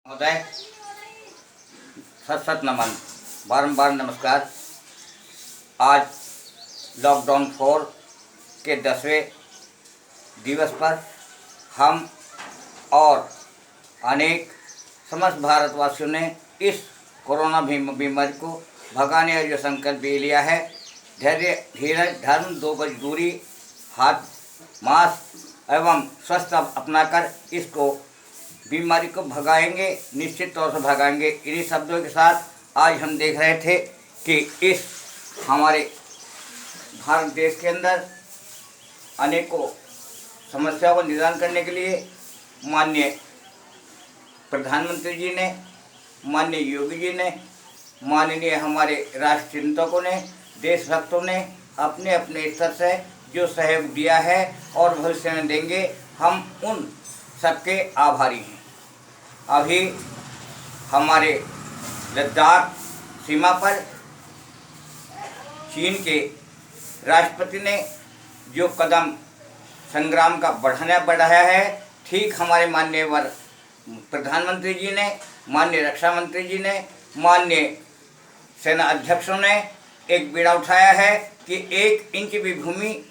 महोदय, सत सत नमन, बारंबार नमस्कार। आज लॉकडाउन 4 के 10वें दिवस पर हम और अनेक समस्त भारतवासियों ने इस कोरोना बीमारी को भगाने का जो संकल्प ले लिया है, धैर्य, धीरज, धर्म, 2 गज दूरी, हाथ, मास्क एवं स्वस्थ अपनाकर इसको बीमारी को भगाएंगे, निश्चित तौर से भगाएंगे। इन्हीं शब्दों के साथ आज हम देख रहे थे कि इस हमारे भारत देश के अंदर अनेकों समस्याओं को निदान करने के लिए माननीय प्रधानमंत्री जी ने, माननीय योगी जी ने, माननीय हमारे राष्ट्र चिंतकों ने, देशभक्तों ने अपने अपने स्तर से जो सहयोग दिया है और भविष्य में देंगे, हम उन सबके आभारी हैं। अभी हमारे लद्दाख सीमा पर चीन के राष्ट्रपति ने जो कदम संग्राम का बढ़ाया है, ठीक हमारे माननीय प्रधानमंत्री जी ने, माननीय रक्षा मंत्री जी ने, माननीय सेना अध्यक्षों ने एक बीड़ा उठाया है कि 1 इंच भी भूमि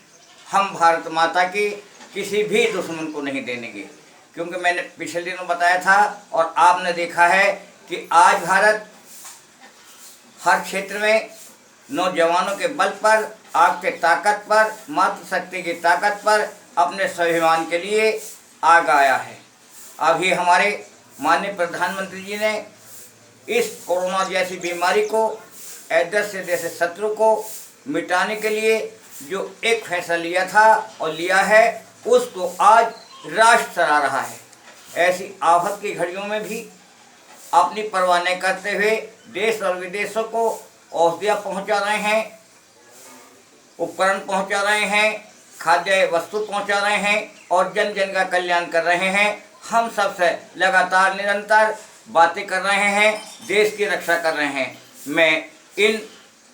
हम भारत माता की किसी भी दुश्मन को नहीं देंगे। क्योंकि मैंने पिछले दिनों बताया था और आपने देखा है कि आज भारत हर क्षेत्र में नौजवानों के बल पर, आपके ताकत पर, मातृशक्ति की ताकत पर अपने स्वाभिमान के लिए आगे आया है। अभी हमारे माननीय प्रधानमंत्री जी ने इस कोरोना जैसी बीमारी को, एड्स जैसे शत्रु को मिटाने के लिए जो एक फैसला लिया था और लिया है, उसको आज राष्ट्र सराह रहा है। ऐसी आफत की घड़ियों में भी अपनी परवाह नहीं करते हुए देश और विदेशों को औषधियाँ पहुँचा रहे हैं, उपकरण पहुँचा रहे हैं, खाद्य वस्तु पहुँचा रहे हैं और जन जन का कल्याण कर रहे हैं। हम सबसे लगातार निरंतर बातें कर रहे हैं, देश की रक्षा कर रहे हैं। मैं इन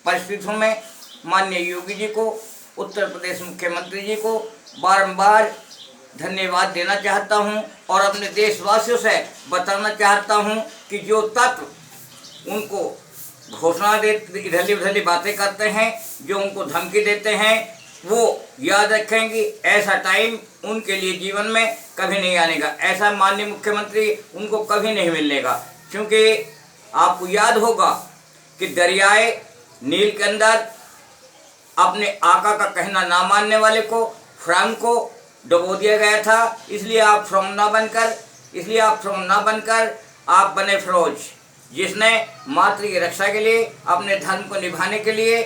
परिस्थितियों में माननीय योगी जी को, उत्तर प्रदेश मुख्यमंत्री जी को बारंबार धन्यवाद देना चाहता हूं और अपने देशवासियों से बताना चाहता हूं कि जो तत्व उनको घोषणा दे, इधरली उधरली बातें करते हैं, जो उनको धमकी देते हैं, वो याद रखेंगे ऐसा टाइम उनके लिए जीवन में कभी नहीं आनेगा। ऐसा माननीय मुख्यमंत्री उनको कभी नहीं मिलेगा। क्योंकि आपको याद होगा कि दरियाए नील के अंदर अपने आका का कहना ना मानने वाले को, फ्रांक को डुबो दिया गया था। इसलिए आप फ्रॉम ना बनकर आप बने फिरोज, जिसने मातृ की रक्षा के लिए, अपने धर्म को निभाने के लिए,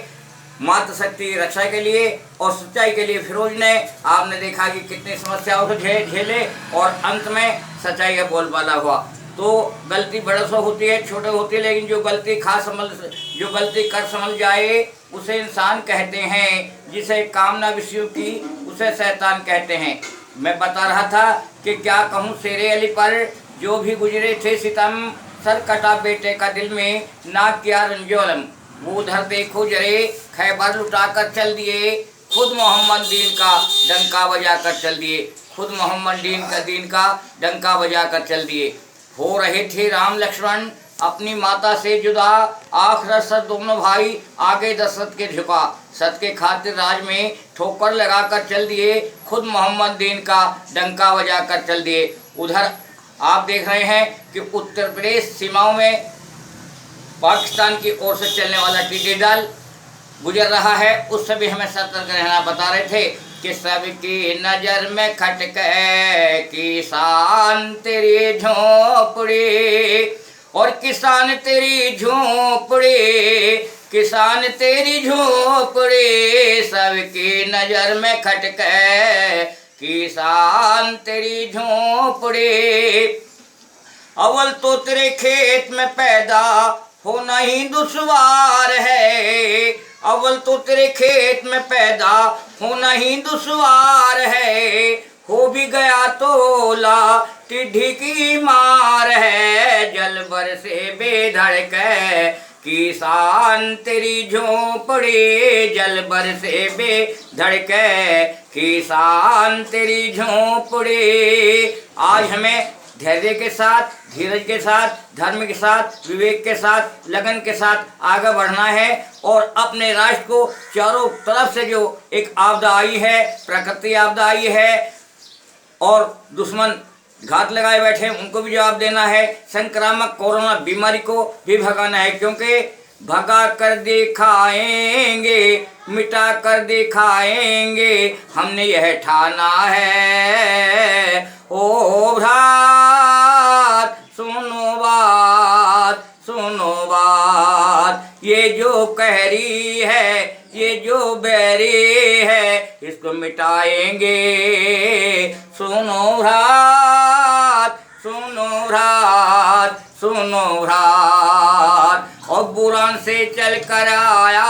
मातृशक्ति की रक्षा के लिए और सच्चाई के लिए फिरोज ने, आपने देखा कि कितनी समस्याओं को झेले और अंत में सच्चाई का बोलबाला हुआ। तो गलती बड़ों से होती है, छोटे होती है, लेकिन जो गलती कर समझ जाए उसे इंसान कहते हैं, जिसे कामना विषयों की उसे शैतान कहते हैं। मैं बता रहा था कि क्या कहूँ शेरे अली पर, जो भी गुजरे थे सितम, सर कटा बेटे का दिल में, ना किया रंजोलम, वो उधर देखो जरे, खैबर लुटा कर चल दिए, खुद मोहम्मद दीन का डंका बजा कर चल दिए, खुद मोहम्मद दीन का डंका बजा कर चल दिए। हो रहे थे राम लक्ष्मण अपनी माता से जुदा, आखिर सर दोनों भाई आगे दशरथ के झुका, सत के खातिर राज में ठोकर लगा कर चल दिए, खुद मोहम्मद दीन का डंका बजा कर चल दिए। उधर आप देख रहे हैं कि उत्तर प्रदेश सीमाओं में पाकिस्तान की ओर से चलने वाला टिड्डी दल गुजर रहा है, उससे भी हमें सतर्क रहना बता रहे थे कि सबकी नज़र में खटके किसान तेरी झोंपड़ी, और किसान तेरी झोंपड़ी, किसान तेरी झोंपड़ी, सबकी नज़र में खटके किसान तेरी झोंपड़ी। अव्वल तो तेरे खेत में पैदा होना ही दुश्वार है, अव्वल तो तेरे खेत में पैदा होना ही दुश्वार है, हो भी गया तो ला टिड्डी की मार है, जल बरसे बेधड़के किसान तेरी झोंपड़ी, जल बरसे बेधड़के किसान तेरी झोंपड़ी। आज हमें धैर्य के साथ, धीरज के साथ, धर्म के साथ, विवेक के साथ, लगन के साथ आगे बढ़ना है और अपने राष्ट्र को चारों तरफ से जो एक आपदा आई है, प्रकृति आपदा आई है और दुश्मन घात लगाए बैठे उनको भी जवाब देना है। संक्रामक कोरोना बीमारी को भी भगाना है, क्योंकि भगा कर दिखाएंगे, मिटा कर दिखाएंगे, हमने यह ठाना है। ओ भ्रात सुनो बात, सुनो बात, ये जो कहरी है, ये जो बैरी है, इसको मिटाएंगे। सुनो भ्रात, सुनो भ्रात, सुनो भ्रात, और बुरान से चल कर आया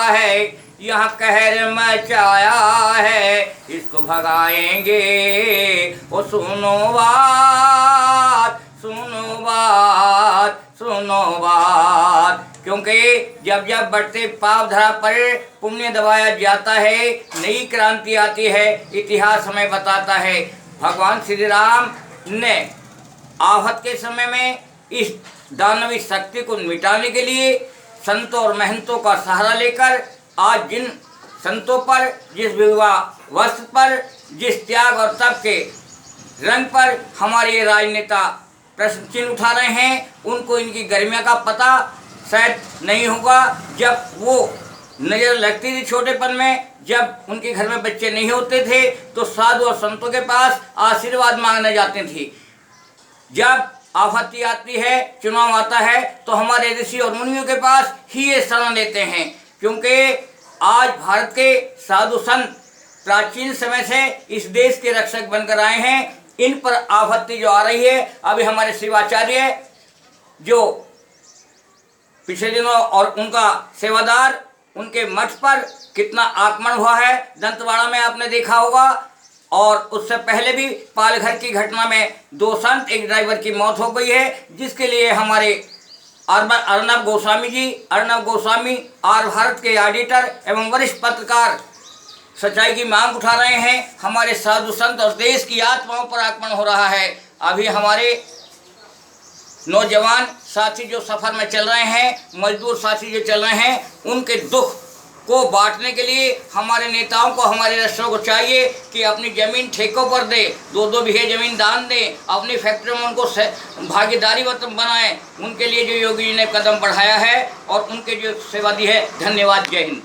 है, यहाँ कहर मचाया है, इसको भगाएंगे। ओ सुनो बात, सुनो बात, सुनो बात, क्योंकि जब जब बढ़ते पाप धरा पर पुण्य दबाया जाता है, नई क्रांति आती है, इतिहास हमें बताता है। भगवान श्री राम ने आफत के समय में इस दानवी शक्ति को मिटाने के लिए संतों और महंतों का सहारा लेकर आज जिन संतों पर, जिस विवाह वस्त्र पर, जिस त्याग और तप के रंग पर हमारे राजनेता प्रश्न चिन्ह उठा रहे हैं, उनको इनकी गरिमा का पता शायद नहीं होगा। जब वो नजर लगती थी छोटेपन में, जब उनके घर में बच्चे नहीं होते थे, तो साधु और संतों के पास आशीर्वाद मांगने जाते थे। जब आफत्ति आती है, चुनाव आता है, तो हमारे ऋषि और मुनियों के पास ही ये शरण लेते हैं, क्योंकि आज भारत के साधु संत प्राचीन समय से इस देश के रक्षक बनकर आए हैं। इन पर आफत्ति जो आ रही है, अभी हमारे शिवाचार्य जो पिछले दिनों और उनका सेवादार, उनके मठ पर कितना आक्रमण हुआ है, दंतवाड़ा में आपने देखा होगा, और उससे पहले भी पालघर की घटना में 2 संत, एक ड्राइवर की मौत हो गई है, जिसके लिए हमारे अर्नब गोस्वामी आर भारत के ऑडिटर एवं वरिष्ठ पत्रकार सच्चाई की मांग उठा रहे हैं। हमारे साधु संत और देश की आत्माओं पर आक्रमण हो रहा है। अभी हमारे नौजवान साथी जो सफ़र में चल रहे हैं, मजदूर साथी जो चल रहे हैं, उनके दुख को बांटने के लिए हमारे नेताओं को, हमारे राष्ट्रों को चाहिए कि अपनी ज़मीन ठेकों पर दे, 2-2 बीघे ज़मीन दान दें, अपनी फैक्ट्रियों में उनको भागीदारी बनाएं। उनके लिए जो योगी जी ने कदम बढ़ाया है और उनके जो सेवा दी है, धन्यवाद। जय हिंद।